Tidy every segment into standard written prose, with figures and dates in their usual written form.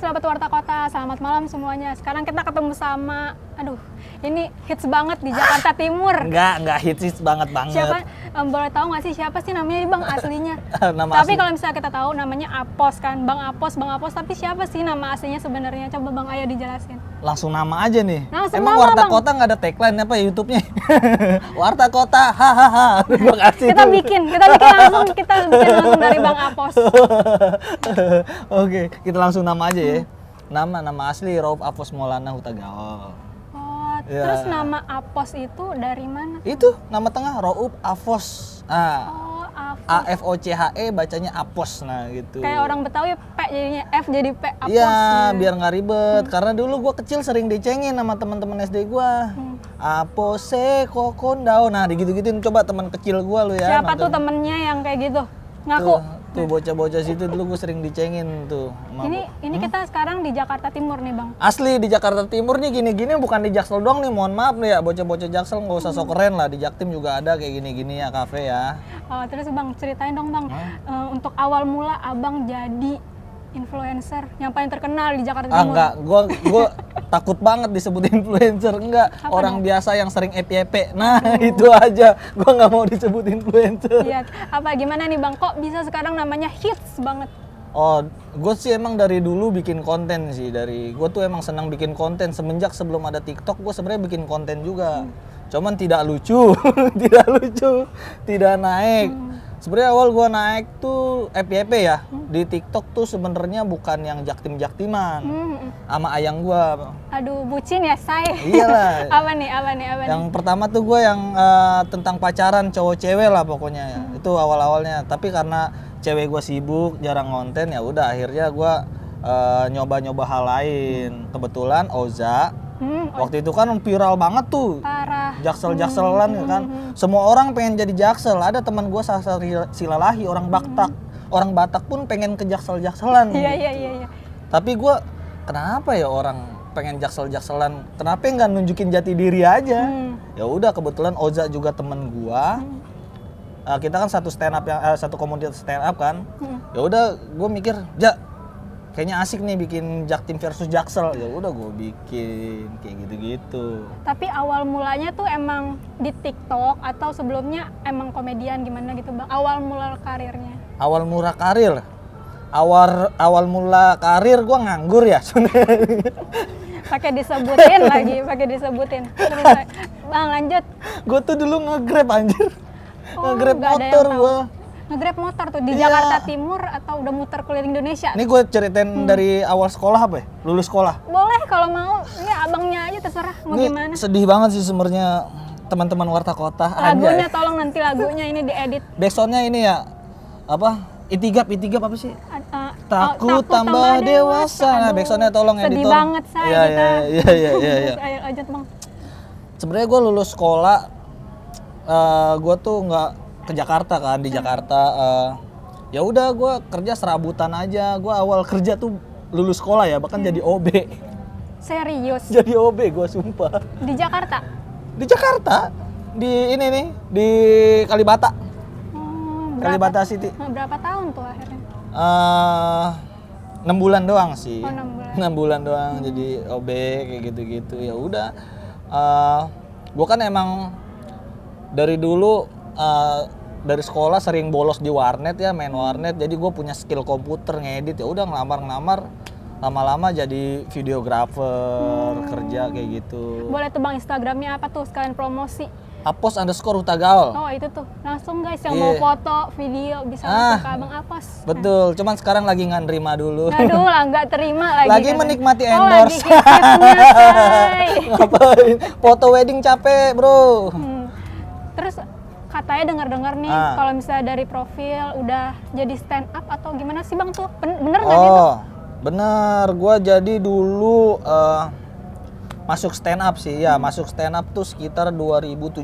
sahabat Warta Kota, selamat malam semuanya. Sekarang kita ketemu sama, ini hits banget di Jakarta Timur. Enggak hits banget. Siapa, boleh tahu nggak sih siapa sih namanya Bang aslinya? Nama Kalau misalnya kita tahu namanya Apos kan, Bang Apos, tapi siapa sih nama aslinya sebenarnya? Coba Bang, ayo dijelasin. Langsung nama aja nih. nama, Emang Warta Bang. Kota nggak ada tagline apa ya YouTube-nya? Warta Kota, hahaha. Kita bikin langsung dari Bang Apos. Oke, kita langsung nama aja ya. Nama asli Rauf Apos Maulana Huta Gaul. Ya. Terus nama Apos itu dari mana? Itu nama tengah Rauf Apos. Apos. AFOCHE bacanya Apos, nah gitu. Kayak orang Betawi P jadinya F jadi P, Apos. Iya, gitu. biar nggak ribet. Karena dulu gua kecil sering dicengin sama teman-teman SD gua. Apose kokondao. Nah, digitu-gituin coba teman kecil gua lu ya. Siapa tuh temennya yang kayak gitu? Ngaku. Tuh bocah-bocah situ dulu gue sering dicengin tuh. Ini kita sekarang di Jakarta Timur nih Bang. Asli di Jakarta Timur nih gini-gini, bukan di Jaksel doang nih, mohon maaf nih ya bocah-bocah Jaksel, nggak usah sok keren lah, di Jaktim juga ada kayak gini-gini ya kafe ya. Terus Bang ceritain dong Bang, untuk awal mula Abang jadi influencer yang paling terkenal di Jakarta Timur. Enggak, gue takut banget disebut influencer, enggak. Orang biasa yang sering FYP. Nah, itu aja. Gue nggak mau disebut influencer. Iya, gimana nih Bang, kok bisa sekarang namanya hits banget? Oh, gue sih emang dari dulu bikin konten sih. Gue tuh emang senang bikin konten. Semenjak sebelum ada TikTok, gue sebenarnya bikin konten juga. Cuman tidak lucu, tidak naik. Sebenarnya awal gua naik tuh FYP ya. Di TikTok tuh sebenarnya bukan yang jaktim-jaktiman. Sama ayang gua. Aduh, bucin ya, say. Iyalah. Apa nih? Yang pertama tuh gua yang tentang pacaran cowok cewek lah pokoknya. Itu awal-awalnya. Tapi karena cewek gua sibuk, jarang konten, ya udah akhirnya gua nyoba-nyoba hal lain. Kebetulan Oza waktu itu kan viral banget tuh. Parah. Jaksel-jakselan kan. Semua orang pengen jadi Jaksel. Ada teman gue Silalahi, orang Batak. Orang Batak pun pengen ke Jaksel-jakselan. Iya. Tapi gue, kenapa ya orang pengen Jaksel-jakselan? Kenapa nggak nunjukin jati diri aja? Ya udah, kebetulan Oza juga temen gue. Kita kan satu komunitas stand up kan. Ya udah, gue mikir, kayaknya asik nih bikin Jaktim versus Jaksel. Ya udah gue bikin kayak gitu-gitu. Tapi awal mulanya tuh emang di TikTok atau sebelumnya emang komedian gimana gitu Bang? Awal mula karirnya. Awal mula karir gue nganggur ya. Pakai disebutin. Terus, Bang lanjut. Gue tuh dulu nge-grab anjir. Nge-grab nggak ada motor yang tahu. gue. Nge-grab motor tuh di Iya. Jakarta Timur atau udah muter keliling Indonesia? Ini gue ceritain dari awal sekolah apa ya? Lulus sekolah. Boleh kalau mau. Ini abangnya aja terserah mau Ini gimana. sedih banget sih sebenarnya teman-teman Warta Kota. Lagunya tolong nanti lagunya ini diedit. Backsoundnya ini ya apa? Itigap apa sih? Takut tambah dewasa. Nah, backsoundnya tolong editor. Sedih banget saya kita. Iya. Ayo lanjut Bang. Sebenarnya gue lulus sekolah, gue tuh nggak ke Jakarta kan, di Jakarta. Ya udah gue kerja serabutan aja. Gue awal kerja tuh lulus sekolah ya, bahkan jadi OB. Serius? Jadi OB gue sumpah. Di Jakarta? Di Jakarta, di ini nih, di Kalibata. Kalibata City. Berapa tahun tuh akhirnya? 6 bulan doang sih. 6 bulan doang jadi OB kayak gitu-gitu. Ya udah. Gue kan emang dari dulu dari sekolah sering bolos di warnet ya, main warnet. Jadi gue punya skill komputer ngedit. Ya udah ngelamar, lama-lama jadi videografer, kerja kayak gitu. Boleh tuh Bang Instagramnya apa tuh sekalian promosi? Apos_Huta Gaul. Oh itu tuh, langsung guys yang mau foto, video bisa langsung ke Abang Apos. Betul, cuman sekarang lagi nggak nerima dulu. Aduh lah, nggak terima lagi. Lagi menikmati endorse. Lagi say. Ngapain? Foto wedding capek bro. Terus katanya dengar-dengar nih kalau misalnya dari profil udah jadi stand up atau gimana sih Bang tuh? Bener nggak sih tuh? Bener, gue jadi dulu masuk stand up sih ya, masuk stand up tuh sekitar 2017.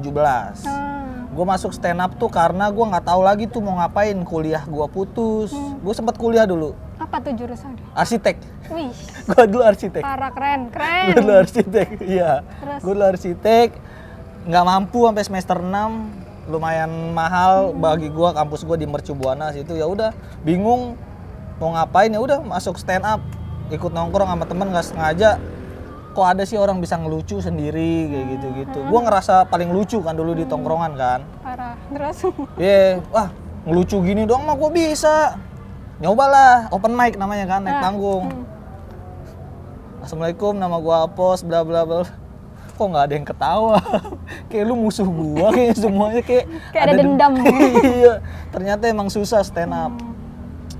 Gue masuk stand up tuh karena gue nggak tahu lagi tuh mau ngapain, kuliah gue putus. Gue sempat kuliah dulu. Apa tuh jurusannya? Arsitek. Wih. Gue dulu arsitek. Parah, keren. Gue dulu arsitek, iya. Gue dulu arsitek, nggak mampu sampai semester 6, lumayan mahal bagi gue, kampus gue di Mercu Buana situ. Ya udah, bingung mau ngapain, ya udah masuk stand up. ikut nongkrong sama temen nggak sengaja, kok ada sih orang bisa ngelucu sendiri kayak gitu-gitu. Gue ngerasa paling lucu kan dulu di tongkrongan kan. Parah. Terus Iya, wah ngelucu gini doang mah gue bisa. Nyobalah open mic namanya kan, naik panggung. Assalamualaikum, nama gue Apos, bla bla bla. Kok nggak ada yang ketawa? Kayak lu musuh gua, kayak semuanya kayak ada dendam. Iya, ternyata emang susah stand up.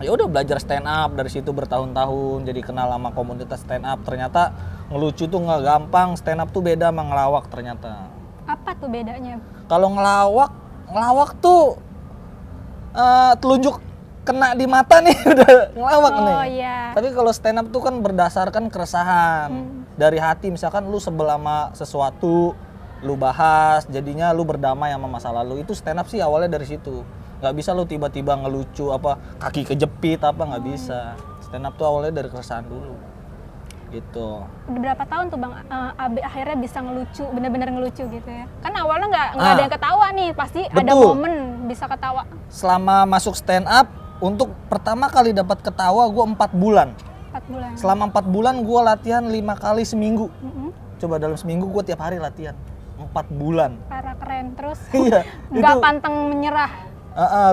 Ya udah belajar stand up dari situ bertahun-tahun, jadi kenal sama komunitas stand up. Ternyata ngelucu tuh nggak gampang, stand up tuh beda sama ngelawak ternyata. Apa tuh bedanya? Kalau ngelawak tuh telunjuk kena di mata nih udah ngelawak nih. Oh iya. Tapi kalau stand up tuh kan berdasarkan keresahan dari hati. Misalkan lu sebel sama sesuatu, lu bahas, jadinya lu berdamai sama masa lalu. Itu stand up sih awalnya dari situ. Nggak bisa lu tiba-tiba ngelucu apa kaki kejepit apa, nggak bisa. Stand up tuh awalnya dari keresahan dulu. Gitu. Udah berapa tahun tuh Bang Abe akhirnya bisa ngelucu, bener-bener ngelucu gitu ya? Kan awalnya nggak ada yang ketawa nih, pasti ada Betul. momen bisa ketawa. Selama masuk stand up, untuk pertama kali dapat ketawa gue 4 bulan. 4 bulan. Selama 4 bulan gue latihan 5 kali seminggu. Coba dalam seminggu gue tiap hari latihan 4 bulan. Parah, keren. Terus Iya, nggak itu- pantang menyerah.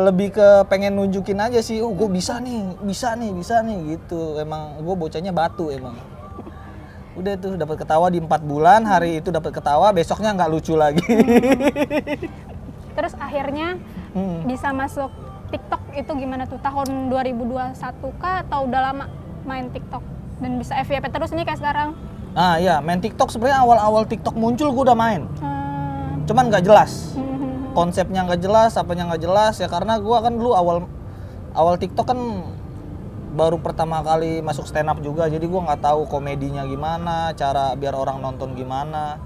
Lebih ke pengen nunjukin aja sih, oh gue bisa nih gitu. Emang gue bocahnya batu emang. Udah tuh dapat ketawa di 4 bulan, hari itu dapat ketawa, besoknya nggak lucu lagi. Terus akhirnya bisa masuk TikTok itu gimana tuh? Tahun 2021 kah atau udah lama main TikTok? Dan bisa FYP terus nih kayak sekarang? Ah iya, main TikTok sebenarnya awal-awal TikTok muncul gue udah main. Cuman nggak jelas. Konsepnya nggak jelas, apanya nggak jelas ya, karena gue kan dulu awal TikTok kan baru pertama kali masuk stand up juga, jadi gue nggak tahu komedinya gimana, cara biar orang nonton gimana.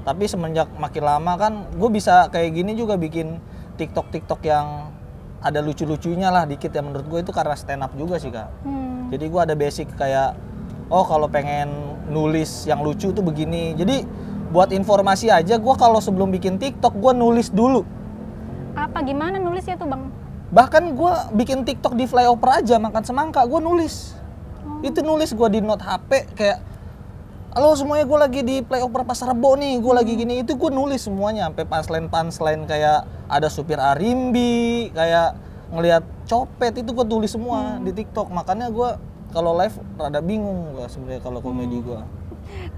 Tapi semenjak makin lama kan gue bisa kayak gini juga, bikin TikTok yang ada lucu-lucunya lah dikit ya, menurut gue itu karena stand up juga sih Kak. Jadi gue ada basic kayak, oh kalau pengen nulis yang lucu tuh begini. Jadi buat informasi aja, gue kalau sebelum bikin TikTok gue nulis dulu. Apa gimana nulisnya tuh Bang? Bahkan gue bikin TikTok di flyover aja makan semangka, gue nulis. Itu nulis gue di note HP kayak, halo semuanya, gue lagi di flyover Pasar Rebo nih, gue lagi gini. Itu gue nulis semuanya, sampai punchline kayak ada supir Arimbi, kayak ngelihat copet, itu gue tulis semua di TikTok. Makanya gue kalau live rada bingung gue sebenarnya kalau komedi gue.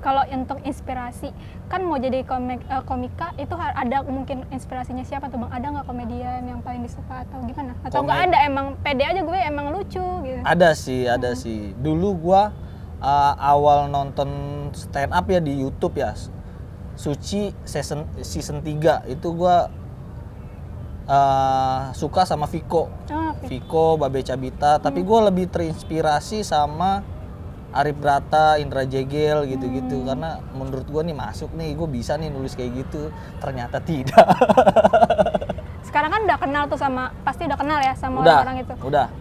Kalau untuk inspirasi, kan mau jadi komika itu ada mungkin inspirasinya siapa tuh Bang? Ada nggak komedian yang paling disuka atau gimana? Atau nggak ada, emang pede aja gue emang lucu gitu? Ada sih. Dulu gue awal nonton stand up ya di YouTube ya, Suci season 3 itu gue suka sama Viko. Viko, Babe Cabita, tapi gue lebih terinspirasi sama Arif Brata, Indra Jegel gitu-gitu, karena menurut gue nih masuk nih, gue bisa nih nulis kayak gitu. Ternyata tidak. Sekarang kan udah kenal tuh pasti udah kenal ya sama orang-orang itu. Udah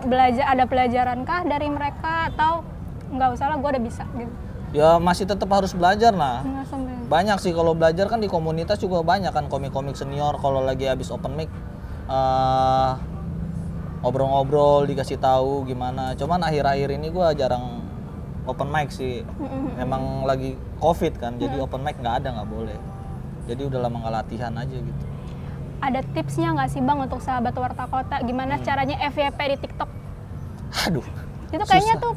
Belajar, ada pelajaran kah dari mereka atau nggak usah lah, gue udah bisa gitu? Ya masih tetap harus belajar lah. Sampai. Banyak sih kalau belajar kan, di komunitas juga banyak kan komik-komik senior, kalau lagi habis open mic ngobrol-ngobrol, dikasih tahu gimana. Cuman akhir-akhir ini gue jarang open mic sih. Emang lagi COVID kan, jadi open mic nggak boleh. Jadi udah lama nggak latihan aja gitu. Ada tipsnya nggak sih Bang untuk sahabat Warta Kota? Gimana caranya FYP di TikTok? Aduh. Itu kayaknya tuh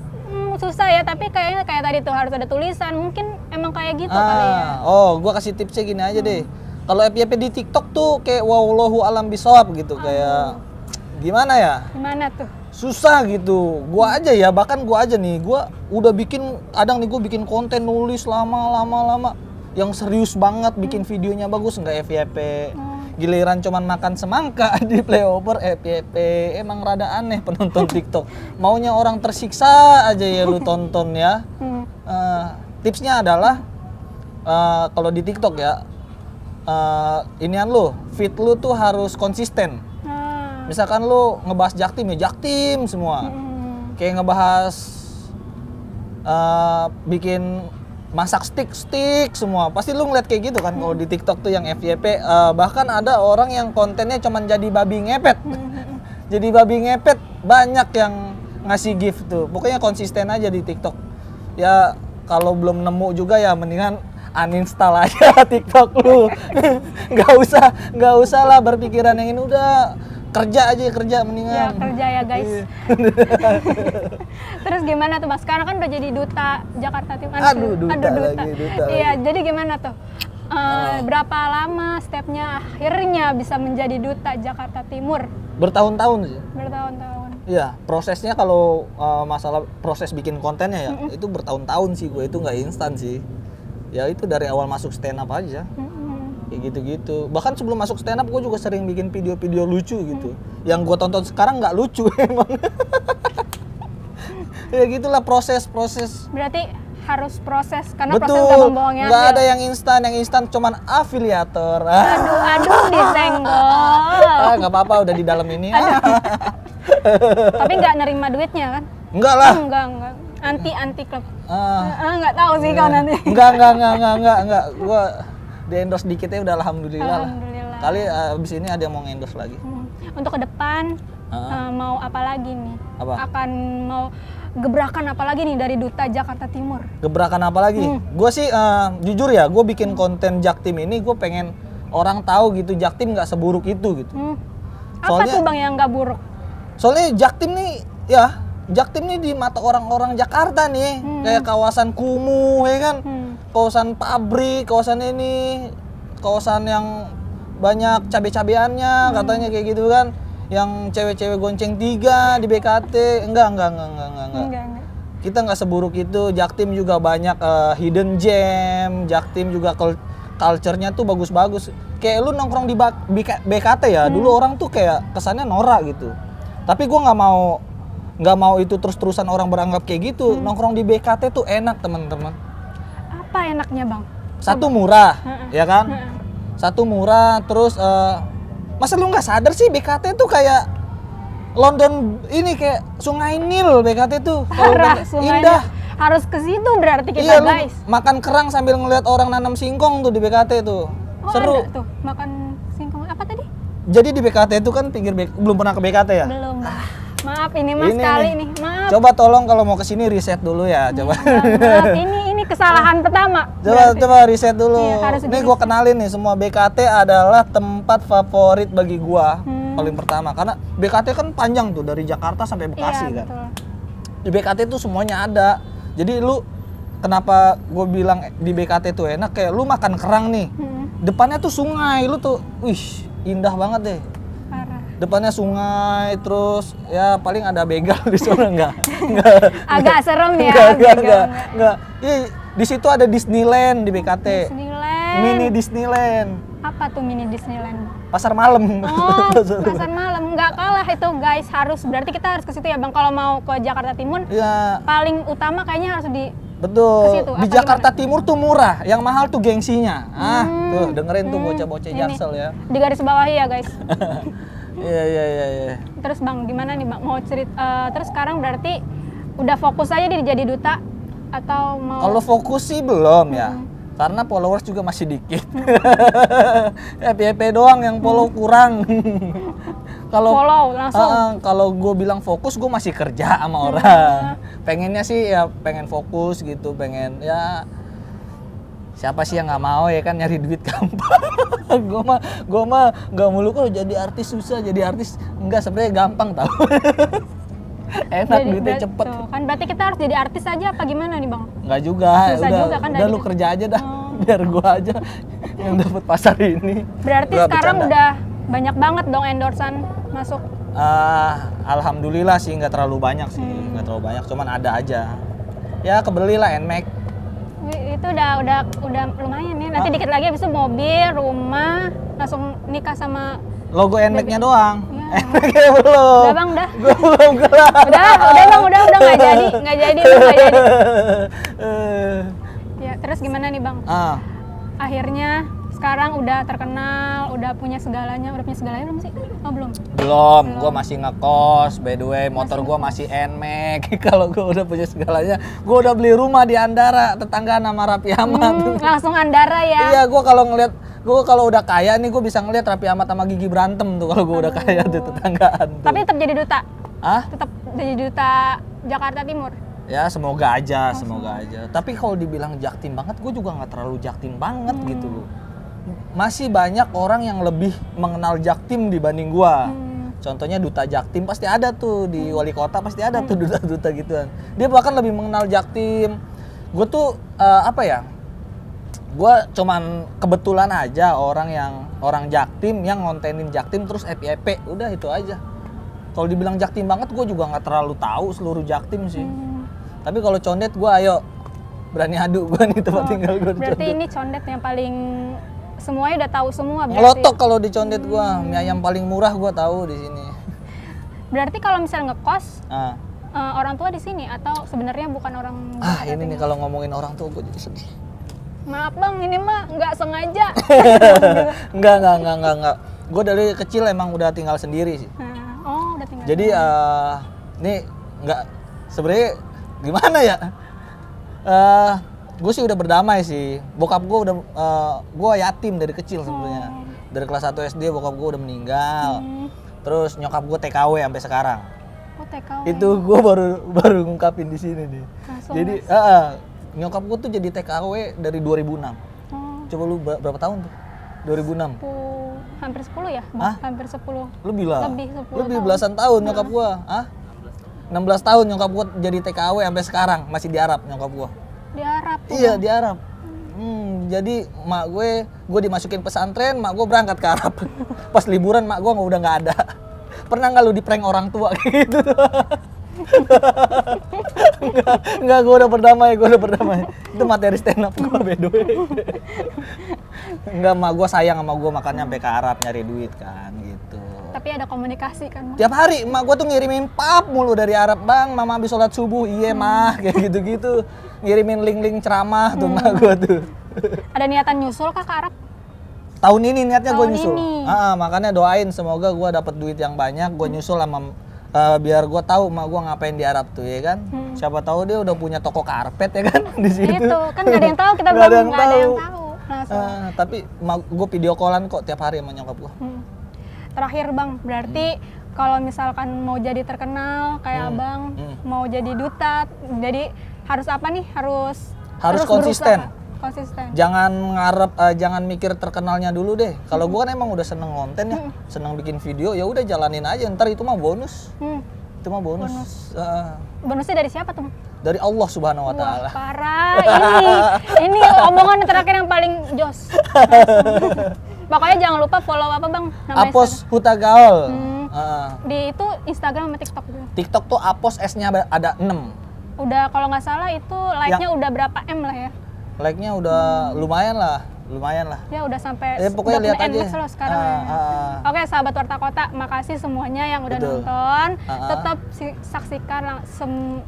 susah ya, tapi kayaknya kayak tadi tuh harus ada tulisan. Mungkin emang kayak gitu kali ya. Oh, gue kasih tipsnya gini aja deh. Kalau FYP di TikTok tuh kayak wallahu alam bisawab gitu, kayak gimana ya? Gimana tuh? Susah gitu. Gua aja ya, bahkan gua aja nih, gua udah bikin, kadang nih gua bikin konten nulis lama yang serius banget, bikin videonya bagus, nggak FYP. Giliran cuman makan semangka di flyover FYP. Emang rada aneh penonton TikTok. Maunya orang tersiksa aja ya lu tonton ya. Tipsnya adalah kalau di TikTok ya, inian lu, feed lu tuh harus konsisten. Misalkan lu ngebahas jaktim ya jaktim semua. Kayak ngebahas bikin masak steak semua. Pasti lu ngeliat kayak gitu kan kalau di TikTok tuh yang FYP. Bahkan ada orang yang kontennya cuman jadi babi ngepet. Jadi babi ngepet, banyak yang ngasih gift tuh. Pokoknya konsisten aja di TikTok. Ya kalau belum nemu juga ya mendingan uninstall aja TikTok lu. Nggak usah lah berpikiran yang ini, udah kerja aja kerja Ya mendingan. kerja ya guys. Terus gimana tuh Bang? Sekarang kan udah jadi duta Jakarta Timur. Aduh, duta lagi, duta Iya, lagi. jadi gimana tuh? Berapa lama stepnya akhirnya bisa menjadi duta Jakarta Timur? Bertahun-tahun sih. Bertahun-tahun. Iya, prosesnya kalau masalah proses bikin kontennya ya, itu bertahun-tahun sih gue, itu nggak instan sih. Ya itu dari awal masuk stand up aja. Kayak gitu-gitu. Bahkan sebelum masuk stand up gue juga sering bikin video-video lucu gitu. Yang gue tonton sekarang nggak lucu emang. Ya gitulah proses. Berarti harus proses karena proses Betul. gampang bohongnya. Nggak ada yang instan cuman afiliator. Aduh disenggol. Nggak apa-apa, udah di dalam ini. Tapi nggak nerima duitnya kan? Enggak lah. Enggak. Anti klub. Ah. Nggak tahu sih kau nanti. Enggak. Gua di endorse dikitnya udah alhamdulillah lah. Alhamdulillah. Kali abis ini ada yang mau endorse lagi. Untuk ke depan mau apa lagi nih? Apa? Akan mau gebrakan apa lagi nih dari Duta Jakarta Timur? Gebrakan apa lagi? Gue sih jujur ya, gue bikin konten Jaktim ini gue pengen orang tahu gitu Jaktim nggak seburuk itu gitu. Apa tuh Bang yang nggak buruk? Soalnya Jaktim nih di mata orang-orang Jakarta nih kayak kawasan kumuh ya kan, kawasan pabrik, kawasan yang banyak cabe-cabeannya katanya kayak gitu kan. Yang cewek-cewek gonceng 3 di BKT, enggak. Kita nggak seburuk itu. Jaktim juga banyak hidden gem. Jaktim juga culture-nya tuh bagus-bagus. Kayak lu nongkrong di BKT ya, dulu orang tuh kayak kesannya norak gitu. Tapi gua nggak mau itu terus-terusan orang beranggap kayak gitu. Nongkrong di BKT tuh enak teman-teman. Apa enaknya Bang? Satu murah, ya kan? Satu murah, terus masa lu nggak sadar sih BKT tuh kayak London ini, kayak Sungai Nil BKT tuh. Parah, sungainya. Indah. Harus ke situ berarti kita Iya, lu guys. makan kerang sambil ngeliat orang nanam singkong tuh di BKT tuh. Oh, Seru. ada tuh makan singkong apa tadi? Jadi di BKT itu kan belum pernah ke BKT ya? Belum. Maaf ini Mas Ini kali nih. nih. Maaf. Coba tolong kalau mau kesini riset dulu ya, coba. Maaf, ini kesalahan pertama. Coba riset dulu. Iya, harus Nih gua kenalin nih, semua BKT adalah tempat favorit bagi gua paling pertama, karena BKT kan panjang tuh dari Jakarta sampai Bekasi Iya, kan. betul. Di BKT tuh semuanya ada. Jadi lu kenapa gue bilang di BKT tuh enak, kayak lu makan kerang nih. Depannya tuh sungai, lu tuh wih, indah banget deh. Parah. Depannya sungai, terus ya paling ada begal di sana enggak. Agak serem ya. Enggak. Di situ ada Disneyland di BKT. Disneyland. Mini Disneyland. Apa tuh mini Disneyland? Pasar malam. Oh, pasar malam. Nggak kalah itu guys, berarti kita harus ke situ ya Bang. Kalau mau ke Jakarta Timur, Iya, paling utama kayaknya harus di betul. ke situ, Di apa Jakarta Timur tuh murah, yang mahal tuh gengsinya. Tuh dengerin tuh bocah-bocah Ini. Jaksel ya. di garis bawahi ya guys. Iya. Terus Bang, gimana nih Bang? Mau cerita terus sekarang berarti udah fokus aja jadi duta atau mau Kalau fokus sih belum ya. Karena followers juga masih dikit. FYP doang yang follow kurang. Kalau follow langsung? kalau gue bilang fokus, gue masih kerja sama orang. Pengennya sih ya pengen fokus gitu, pengen ya siapa sih yang nggak mau ya kan nyari duit gampang. gue mah nggak mulu kok jadi artis susah, jadi artis enggak, sebenarnya gampang tau. Enak duitnya cepet. Tuh, kan berarti kita harus jadi artis aja apa gimana nih Bang? Nggak juga, Susah juga kan udah dari lu itu. kerja aja dah, biar gua aja yang dapat pasar ini. Berarti Nggak, sekarang bercanda. udah banyak banget dong endorsan masuk. Alhamdulillah sih nggak terlalu banyak sih, nggak terlalu banyak, cuman ada aja. Ya kebeli lah Nmax. Itu udah lumayan ya. Nanti dikit lagi habis itu mobil, rumah, langsung nikah sama Logo Nmax-nya doang. Ya. Nmax-nya belum. Udah Bang, udah. Gua belum gelar. Udah Bang, udah nggak jadi, nggak jadi. Ya, terus gimana nih Bang? Akhirnya sekarang udah terkenal, udah punya segalanya belum sih? Oh belum. Belum, gua masih ngekos. By the way, motor gua masih Nmax. Kalau gua udah punya segalanya, gua udah beli rumah di Andara, tetangga nama Raffi Ahmad. Langsung Andara ya. Iya, gua kalau udah kaya nih, gua bisa ngeliat Raffi Ahmad sama Gigi berantem tuh kalau gua udah kaya tuh tetanggaan tuh. Tapi tetap jadi duta. Hah? Tetap jadi duta Jakarta Timur. Ya semoga aja, semoga aja. Tapi kalau dibilang jaktim banget, gue juga nggak terlalu jaktim banget gitu loh. Masih banyak orang yang lebih mengenal jaktim dibanding gue. Contohnya duta jaktim pasti ada tuh di wali kota, pasti ada tuh duta-duta gituan. Dia bahkan lebih mengenal jaktim. Gue tuh apa ya? Gue cuman kebetulan aja orang jaktim yang ngontenin jaktim terus EP, udah itu aja. Kalau dibilang jaktim banget, gue juga nggak terlalu tahu seluruh jaktim sih. Tapi kalau condet gue ayo berani adu gue nih tempat tinggal gue. Berarti ini condet yang paling semuanya udah tahu semua berarti. Ngelotok kalau di condet gue, mie ayam paling murah gue tahu di sini. Berarti kalau misalnya ngekos, Ah, orang tua di sini atau sebenarnya bukan orang Jakarta ini nih Timur? kalau ngomongin orang tua gue jadi sedih. Maaf bang, ini mah nggak sengaja. Enggak. Gue dari kecil emang udah tinggal sendiri sih. Oh, udah tinggal. Jadi nih nggak sebenarnya gimana ya? Gue sih udah berdamai sih. Bokap gue udah gue yatim dari kecil sebenarnya. Dari kelas 1 SD bokap gue udah meninggal. Terus nyokap gue TKW sampai sekarang. Oh, TKW. Itu gue baru ngungkapin di sini nih. Langsung, Jadi nyokap gue tuh jadi TKW dari 2006. Coba lu berapa tahun tuh? 2006. Hampir 10 ya? Bang? Hah? Hampir 10. Lebih lah. Lebih 10 Lebih tahun. belasan tahun nyokap gua. Hah? 16 tahun nyokap gua jadi TKW sampai sekarang masih di Arab nyokap gua. Di Arab tuh. Iya, di Arab. Jadi mak gue dimasukin pesantren, mak gue berangkat ke Arab. Pas liburan mak gue udah nggak ada. Pernah nggak lu di prank orang tua kayak gitu? Enggak, gue udah berdamai. Itu materi stand up gue, by the way. Enggak, mak gue sayang sama gue makanya sampai ke Arab nyari duit kan gitu. Tapi ada komunikasi kan? Bang? Tiap hari emak gue tuh ngirimin pap mulu dari Arab, bang, mama habis sholat subuh, iya mah, kayak gitu-gitu. Ngirimin link-link ceramah tuh emak gue tuh. Ada niatan nyusul kah ke Arab? Tahun ini niatnya gue Tahun nyusul. ini. Makanya doain semoga gue dapet duit yang banyak, gue nyusul sama biar gue tahu emak gue ngapain di Arab tuh ya kan. Siapa tahu dia udah punya toko karpet ya kan di situ. Itu kan nggak ada yang tahu, kita Nggak belum ada yang nggak ada yang tahu. tahu. Langsung. Tapi gue video callan kok tiap hari sama nyokap gue. Terakhir bang, berarti kalau misalkan mau jadi terkenal kayak abang, mau jadi duta, jadi harus apa nih? Harus konsisten. berusaha. Konsisten. Jangan jangan mikir terkenalnya dulu deh. Kalau gue kan emang udah seneng konten ya, seneng bikin video, ya udah jalanin aja. Ntar itu mah bonus. Itu mah bonus. Bonusnya dari siapa tuh? Bang? Dari Allah Subhanahu Wa Wah, Taala. parah. Ini omongan terakhir yang paling jos. Pokoknya jangan lupa follow apa bang? Nama Apos Hutagaol. di itu Instagram sama TikTok juga. TikTok tuh Apos S-nya ada 6. Udah kalau nggak salah itu like-nya udah berapa M lah ya? Like-nya udah lumayan lah. Ya udah sampai Pokoknya udah lihat punya aja. endless loh sekarang. Oke, sahabat Warta Kota, makasih semuanya yang udah Betul. nonton. Tetap saksikan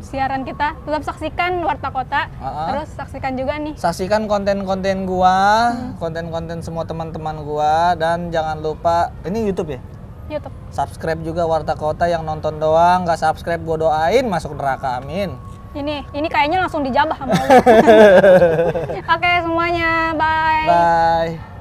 siaran kita. Tetap saksikan Warta Kota. Terus saksikan juga nih. Saksikan konten-konten gua, konten-konten semua teman-teman gua, dan jangan lupa ini YouTube ya. YouTube. Subscribe juga Warta Kota, yang nonton doang, nggak subscribe gua doain masuk neraka, amin. Ini kayaknya langsung dijabah sama Allah. Oke semuanya, bye. Bye.